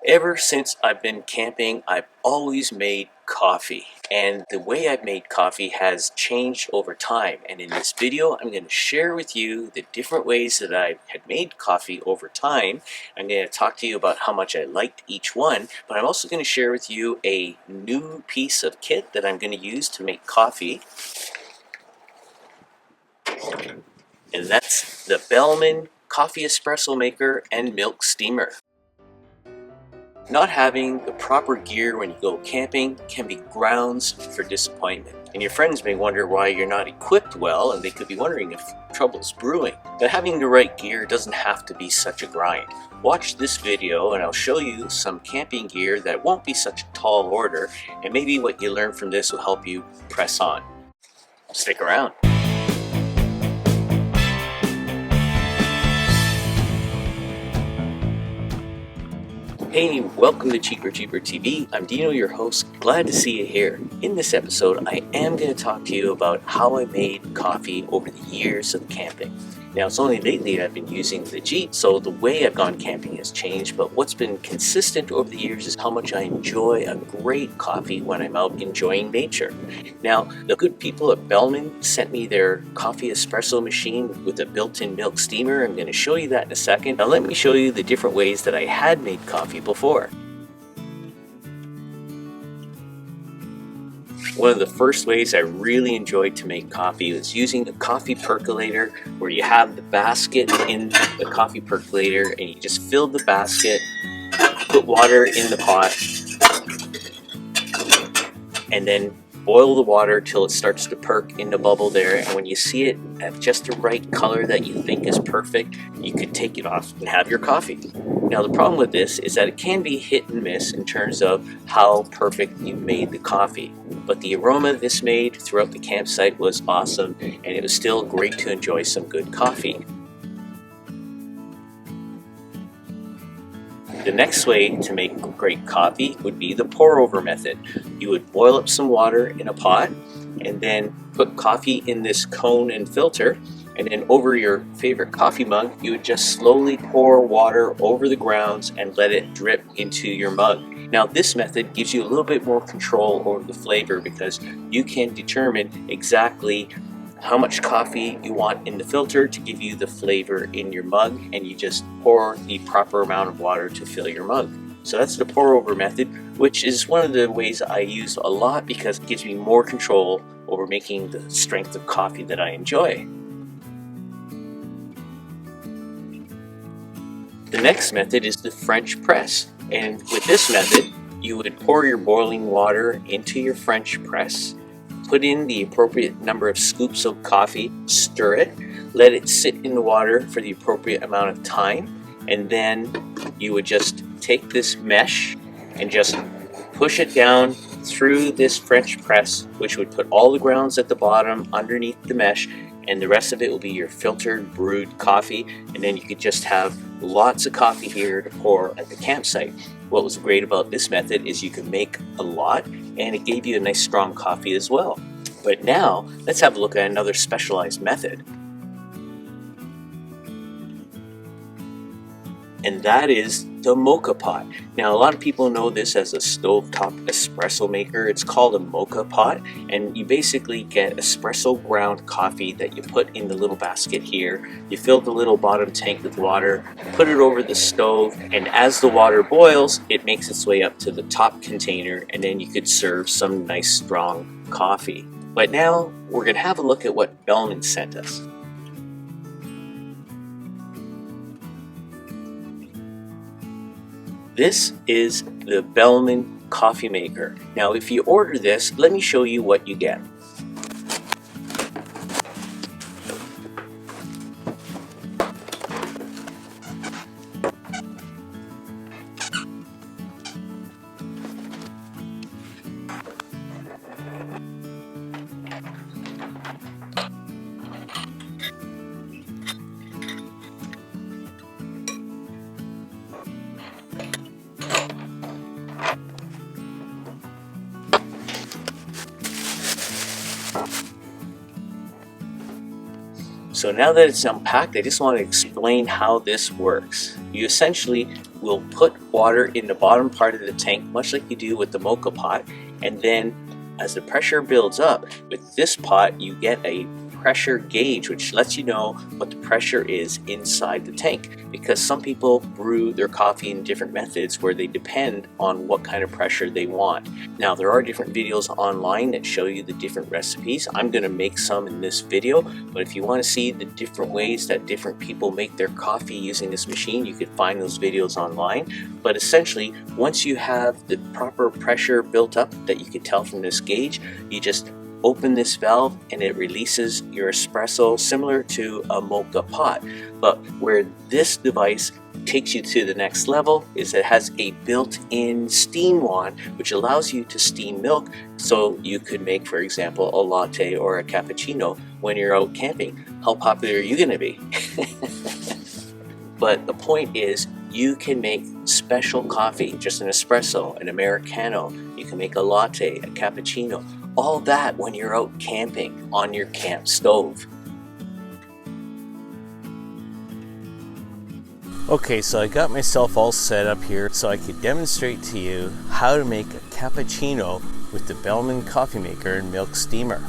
Ever since I've been camping, I've always made coffee. And the way I've made coffee has changed over time. And in this video, I'm going to share with you the different ways that I had made coffee over time. I'm going to talk to you about how much I liked each one, but I'm also going to share with you a new piece of kit that I'm going to use to make coffee. And that's the Bellman coffee espresso maker and milk steamer. Not having the proper gear when you go camping can be grounds for disappointment. And your friends may wonder why you're not equipped well, and they could be wondering if trouble's brewing. But having the right gear doesn't have to be such a grind. Watch this video and I'll show you some camping gear that won't be such a tall order, and maybe what you learn from this will help you press on. Stick around. Hey, welcome to Cheaper TV. I'm Dino, your host. Glad to see you here. In this episode, I am going to talk to you about how I made coffee over the years of camping. Now, it's only lately I've been using the Jeep, so the way I've gone camping has changed, but what's been consistent over the years is how much I enjoy a great coffee when I'm out enjoying nature. Now, the good people at Bellman sent me their coffee espresso machine with a built-in milk steamer. I'm going to show you that in a second. Now, let me show you the different ways that I had made coffee before. One of the first ways I really enjoyed to make coffee was using a coffee percolator, where you have the basket in the coffee percolator and you just fill the basket, put water in the pot, and then boil the water till it starts to perk in the bubble there. And when you see it at just the right color that you think is perfect, you could take it off and have your coffee. Now, the problem with this is that it can be hit and miss in terms of how perfect you made the coffee. But the aroma this made throughout the campsite was awesome, and it was still great to enjoy some good coffee. The next way to make great coffee would be the pour-over method. You would boil up some water in a pot and then put coffee in this cone and filter, and then over your favorite coffee mug, you would just slowly pour water over the grounds and let it drip into your mug. Now, this method gives you a little bit more control over the flavor because you can determine exactly how much coffee you want in the filter to give you the flavor in your mug, and you just pour the proper amount of water to fill your mug. So that's the pour over method, which is one of the ways I use a lot because it gives me more control over making the strength of coffee that I enjoy. The next method is the French press, and with this method you would pour your boiling water into your French press, put in the appropriate number of scoops of coffee, stir it, let it sit in the water for the appropriate amount of time, and then you would just take this mesh and just push it down through this French press, which would put all the grounds at the bottom underneath the mesh, and the rest of it will be your filtered brewed coffee, and then you could just have lots of coffee here to pour at the campsite. What was great about this method is you could make a lot, and it gave you a nice strong coffee as well. But now, let's have a look at another specialized method. And that is the mocha pot. Now, a lot of people know this as a stovetop espresso maker. It's called a mocha pot, and you basically get espresso ground coffee that you put in the little basket here. You fill the little bottom tank with water, put it over the stove, and as the water boils, it makes its way up to the top container, and then you could serve some nice strong coffee. But now, we're gonna have a look at what Bellman sent us. This is the Bellman coffee maker. Now, if you order this, let me show you what you get. So now that it's unpacked, I just want to explain how this works. you essentially will put water in the bottom part of the tank, much like you do with the mocha pot, and then as the pressure builds up, with this pot you get a pressure gauge which lets you know what the pressure is inside the tank, because some people brew their coffee in different methods where they depend on what kind of pressure they want. Now there are different videos online that show you the different recipes. I'm going to make some in this video, but if you want to see the different ways that different people make their coffee using this machine, you can find those videos online. But essentially, once you have the proper pressure built up that you can tell from this gauge, you just open this valve and it releases your espresso, similar to a mocha pot. But where this device takes you to the next level is it has a built-in steam wand which allows you to steam milk, so you could make, for example, a latte or a cappuccino when you're out camping. How popular are you going to be? But the point is, you can make special coffee, just an espresso, an Americano. You can make a latte, a cappuccino, all that when you're out camping on your camp stove. Okay, so I got myself all set up here so I could demonstrate to you how to make a cappuccino with the Bellman coffee maker and milk steamer.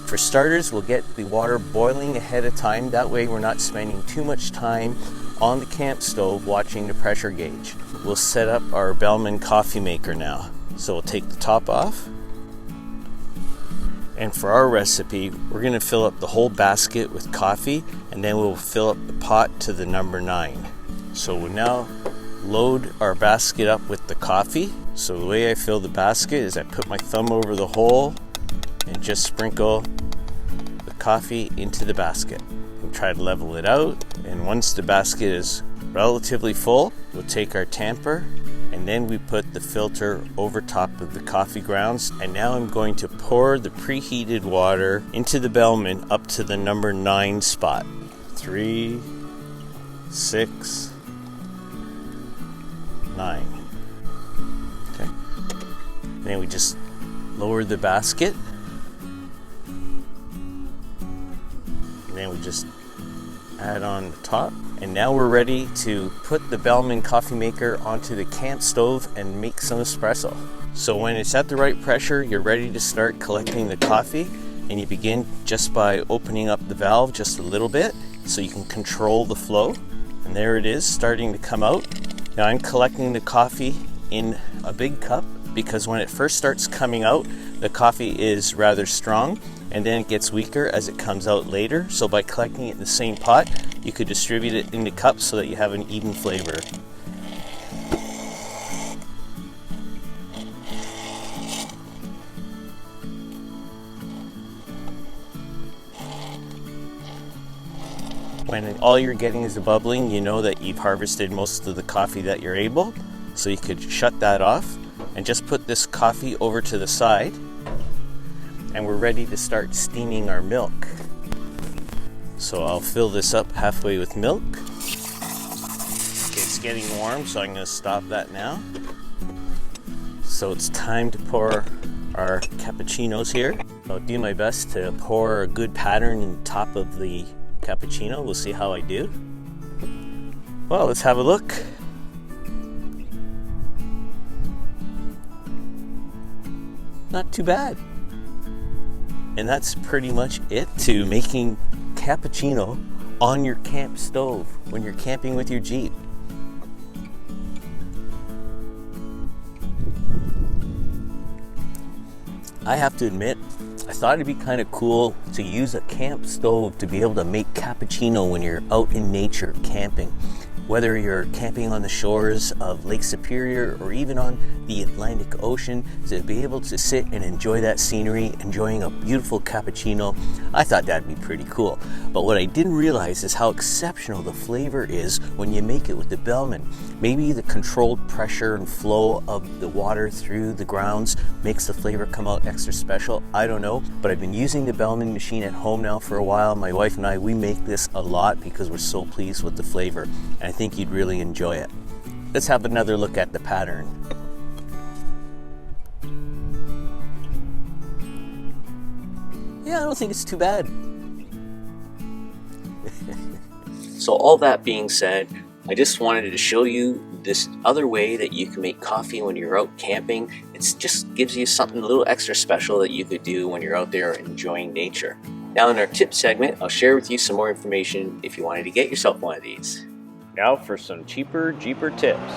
For starters, we'll get the water boiling ahead of time. That way we're not spending too much time on the camp stove watching the pressure gauge. We'll set up our Bellman coffee maker now. So we'll take the top off. And for our recipe, we're going to fill up the whole basket with coffee, and then we'll fill up the pot to the number 9. So we'll now load our basket up with the coffee. So the way I fill the basket is I put my thumb over the hole and just sprinkle the coffee into the basket. We'll try to level it out, and once the basket is relatively full, we'll take our tamper and then we put the filter over top of the coffee grounds. And now I'm going to pour the preheated water into the Bellman up to the number 9 spot. 3, 6, 9. Okay. And then we just lower the basket. And then we just add on the top. And now we're ready to put the Bellman coffee maker onto the camp stove and make some espresso. So when it's at the right pressure, you're ready to start collecting the coffee, and you begin just by opening up the valve just a little bit so you can control the flow. And there it is, starting to come out. Now I'm collecting the coffee in a big cup because when it first starts coming out, the coffee is rather strong, and then it gets weaker as it comes out later. So by collecting it in the same pot, you could distribute it into cups so that you have an even flavor. When all you're getting is the bubbling, you know that you've harvested most of the coffee that you're able. So you could shut that off and just put this coffee over to the side. And we're ready to start steaming our milk. So I'll fill this up halfway with milk. Okay, it's getting warm, so I'm going to stop that now. So it's time to pour our cappuccinos here. I'll do my best to pour a good pattern in top of the cappuccino. We'll see how I do. Well, let's have a look. Not too bad. And that's pretty much it to making cappuccino on your camp stove when you're camping with your Jeep. I have to admit, I thought it'd be kind of cool to use a camp stove to be able to make cappuccino when you're out in nature camping. Whether you're camping on the shores of Lake Superior or even on the Atlantic Ocean, to be able to sit and enjoy that scenery, enjoying a beautiful cappuccino, I thought that'd be pretty cool. But what I didn't realize is how exceptional the flavor is when you make it with the Bellman. Maybe the controlled pressure and flow of the water through the grounds makes the flavor come out extra special. I don't know, but I've been using the Bellman machine at home now for a while. My wife and I, we make this a lot because we're so pleased with the flavor. And I think you'd really enjoy it. Let's have another look at the pattern. Yeah, I don't think it's too bad. So all that being said, I just wanted to show you this other way that you can make coffee when you're out camping. It just gives you something a little extra special that you could do when you're out there enjoying nature. Now in our tip segment, I'll share with you some more information if you wanted to get yourself one of these. Now for some cheaper Jeeper tips.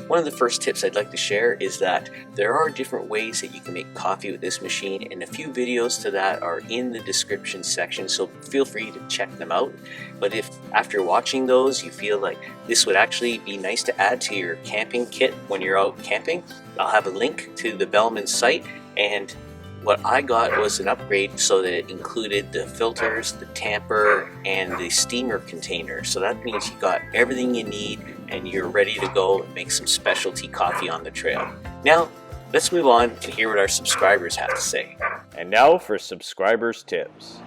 One of the first tips I'd like to share is that there are different ways that you can make coffee with this machine, and a few videos to that are in the description section, so feel free to check them out. But if after watching those you feel like this would actually be nice to add to your camping kit when you're out camping, I'll have a link to the Bellman site, and what I got was an upgrade so that it included the filters, the tamper, and the steamer container. So that means you got everything you need and you're ready to go and make some specialty coffee on the trail. Now, let's move on and hear what our subscribers have to say. And now for subscribers tips.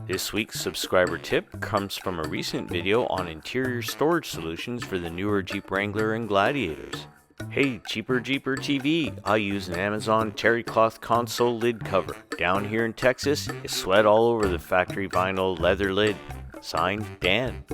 This week's subscriber tip comes from a recent video on interior storage solutions for the newer Jeep Wrangler and Gladiators. Hey, Cheaper Jeeper TV, I use an Amazon terry cloth console lid cover. Down here in Texas, you sweat all over the factory vinyl leather lid. Signed, Dan.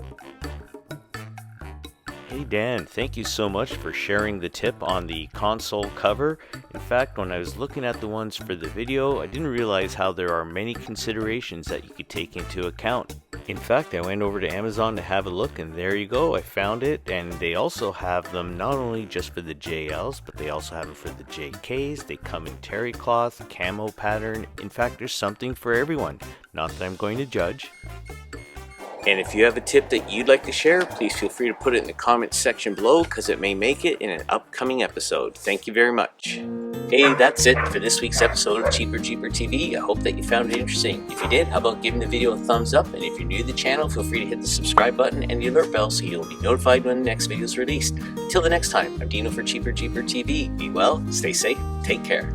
Hey Dan, thank you so much for sharing the tip on the console cover. In fact, when I was looking at the ones for the video, I didn't realize how there are many considerations that you could take into account. In fact, I went over to Amazon to have a look, and there you go, I found it. And they also have them not only just for the JLs, but they also have it for the JKs. They come in terry cloth, camo pattern. In fact, there's something for everyone. Not that I'm going to judge. And if you have a tip that you'd like to share, please feel free to put it in the comments section below, because it may make it in an upcoming episode. Thank you very much. Hey, that's it for this week's episode of Cheaper Jeeper TV. I hope that you found it interesting. If you did, how about giving the video a thumbs up? And if you're new to the channel, feel free to hit the subscribe button and the alert bell so you'll be notified when the next video is released. Until the next time, I'm Dino for Cheaper Jeeper TV. Be well, stay safe, take care.